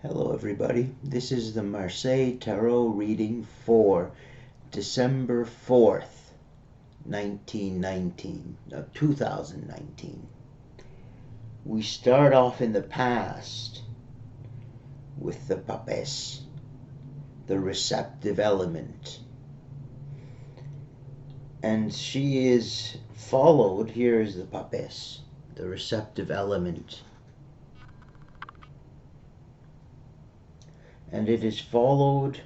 Hello everybody, this is the Marseille Tarot reading for December 4th, 2019. We start off in the past with the papesse, the receptive element. And she is followed, here is the papesse, the receptive element. And it is followed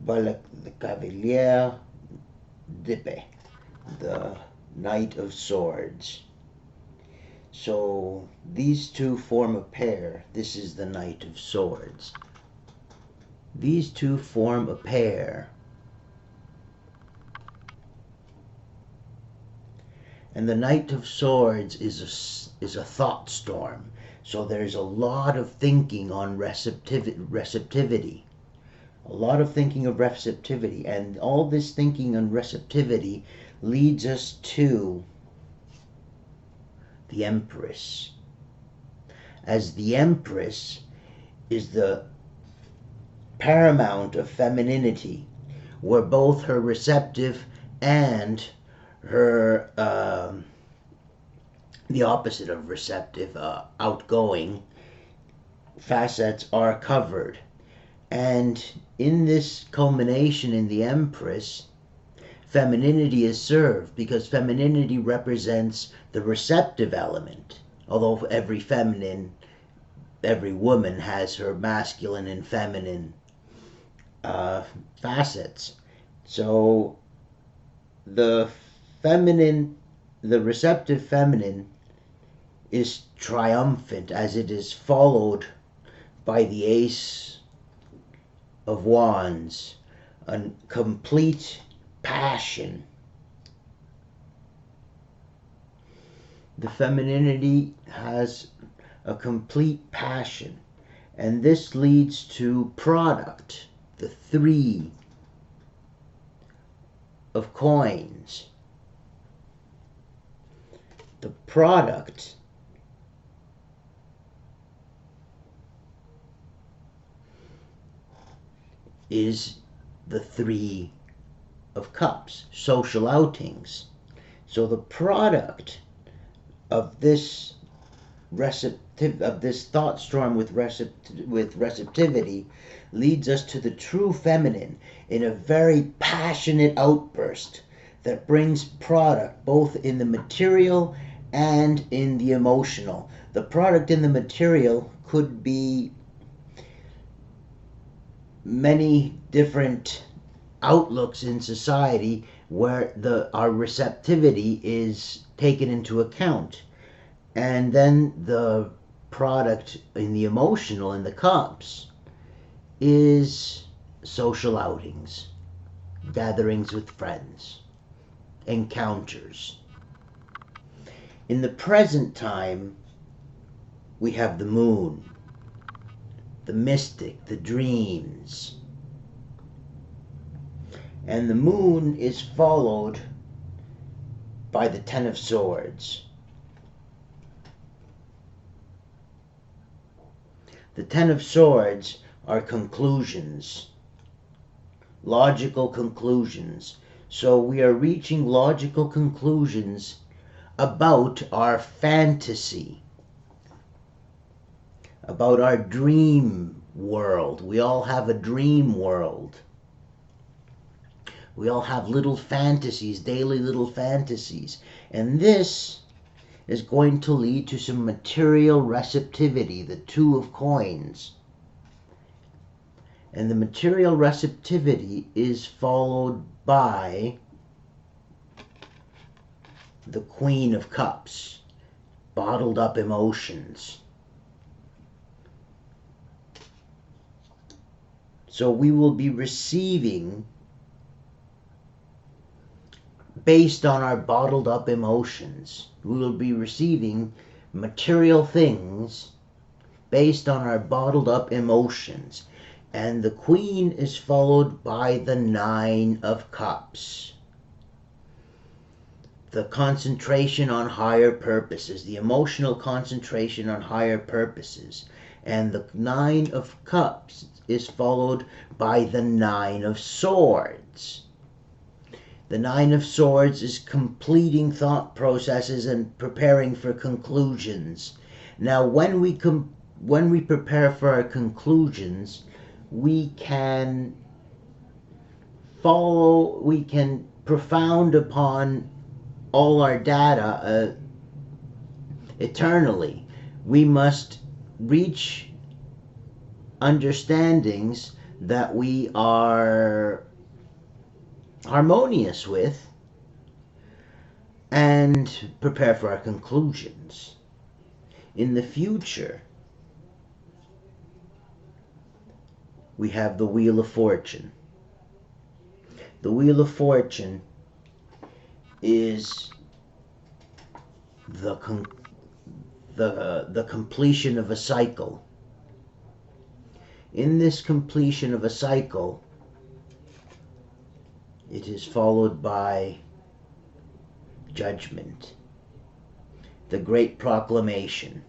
by the Cavalier d'Épée, the Knight of Swords. So these two form a pair. This is the Knight of Swords. These two form a pair. And the Knight of Swords is a thought storm. So there's a lot of thinking on receptivity. A lot of thinking of receptivity. And all this thinking on receptivity leads us to the Empress. As the Empress is the paramount of femininity, where both her receptive and her the opposite of receptive, outgoing facets are covered. And in this culmination in the Empress, femininity is served, because femininity represents the receptive element. Although every woman has her masculine and feminine facets. So the receptive feminine is triumphant, as it is followed by the Ace of Wands, a complete passion. The femininity has a complete passion, and this leads to product, the Three of Coins. The product is the Three of Cups, social outings. So the product of this thought storm with receptivity leads us to the true feminine in a very passionate outburst that brings product both in the material and in the emotional. The product in the material could be many different outlooks in society where our receptivity is taken into account. And then the product in the emotional, in the cups, is social outings, gatherings with friends, encounters. In the present time, we have the moon, the mystic, the dreams. And the moon is followed by the Ten of Swords. The Ten of Swords are conclusions, logical conclusions. So we are reaching logical conclusions about our fantasy, about our dream world. We all have a dream world. We all have little fantasies, daily little fantasies. And this is going to lead to some material receptivity, the Two of Coins. And the material receptivity is followed by the Queen of Cups, bottled up emotions. So we will be receiving based on our bottled up emotions. We will be receiving material things based on our bottled up emotions. And the Queen is followed by the Nine of Cups. The concentration on higher purposes, the emotional concentration on higher purposes. And the Nine of Cups is followed by the Nine of Swords. The Nine of Swords is completing thought processes and preparing for conclusions. Now, when we prepare for our conclusions, we can profound upon all our data eternally. We must reach understandings that we are harmonious with and prepare for our conclusions. In the future, we have the Wheel of Fortune. The Wheel of Fortune is the completion of a cycle. In this completion of a cycle, it is followed by judgment, the great proclamation,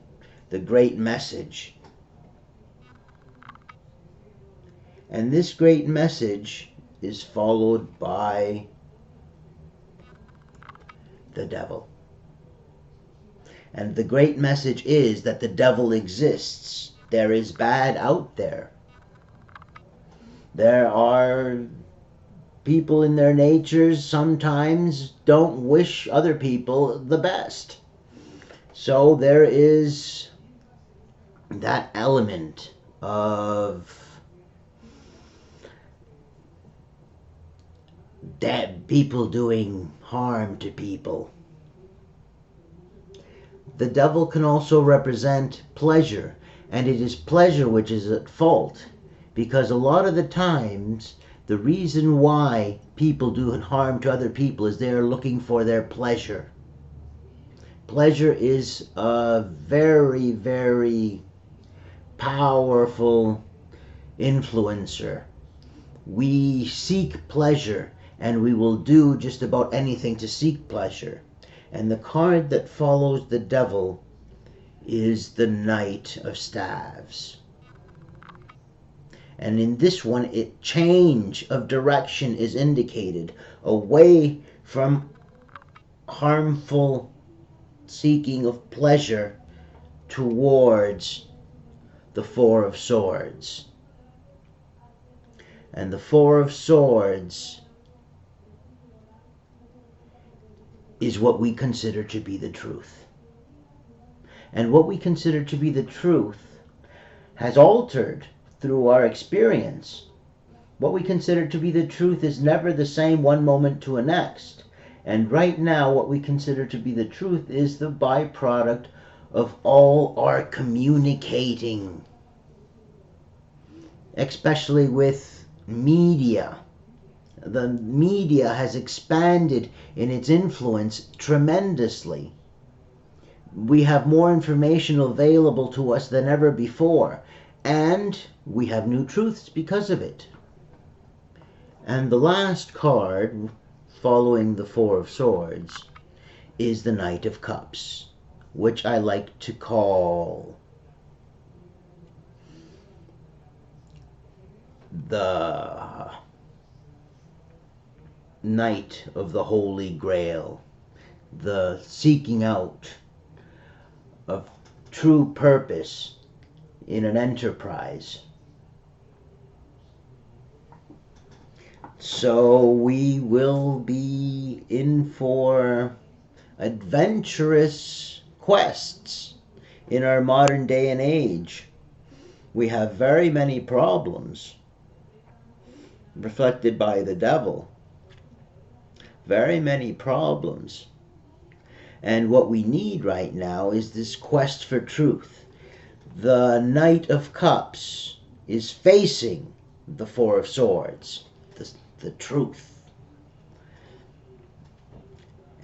the great message. And this great message is followed by the devil. And the great message is that the devil exists. There is bad out there. There are people in their natures sometimes don't wish other people the best. So there is that element of dead people doing harm to people. The devil can also represent pleasure, and it is pleasure which is at fault, because a lot of the times the reason why people do harm to other people is they are looking for their pleasure. Pleasure is a very, very powerful influencer. We seek pleasure, and we will do just about anything to seek pleasure. And the card that follows the devil is the Knight of Staves. And in this one, change of direction is indicated, away from harmful seeking of pleasure towards the Four of Swords. And the Four of Swords is what we consider to be the truth. And what we consider to be the truth has altered through our experience. What we consider to be the truth is never the same one moment to the next. And right now, what we consider to be the truth is the byproduct of all our communicating, especially with media. The media has expanded in its influence tremendously. We have more information available to us than ever before, and we have new truths because of it. And the last card, following the Four of Swords, is the Knight of Cups, which I like to call the Knight of the Holy Grail, the seeking out of true purpose in an enterprise. So we will be in for adventurous quests in our modern day and age. We have very many problems reflected by the devil. Very many problems. And what we need right now is this quest for truth. The Knight of Cups is facing the Four of Swords, the truth.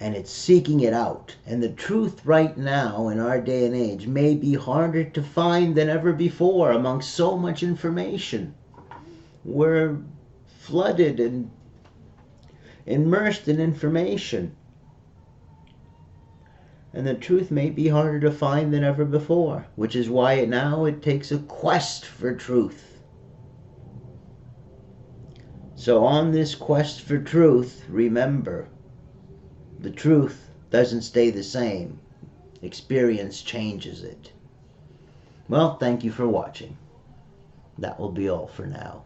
And it's seeking it out. And the truth right now in our day and age may be harder to find than ever before amongst so much information. We're flooded and immersed in information. And the truth may be harder to find than ever before, which is why now it takes a quest for truth. So on this quest for truth, remember, the truth doesn't stay the same. Experience changes it. Well, thank you for watching. That will be all for now.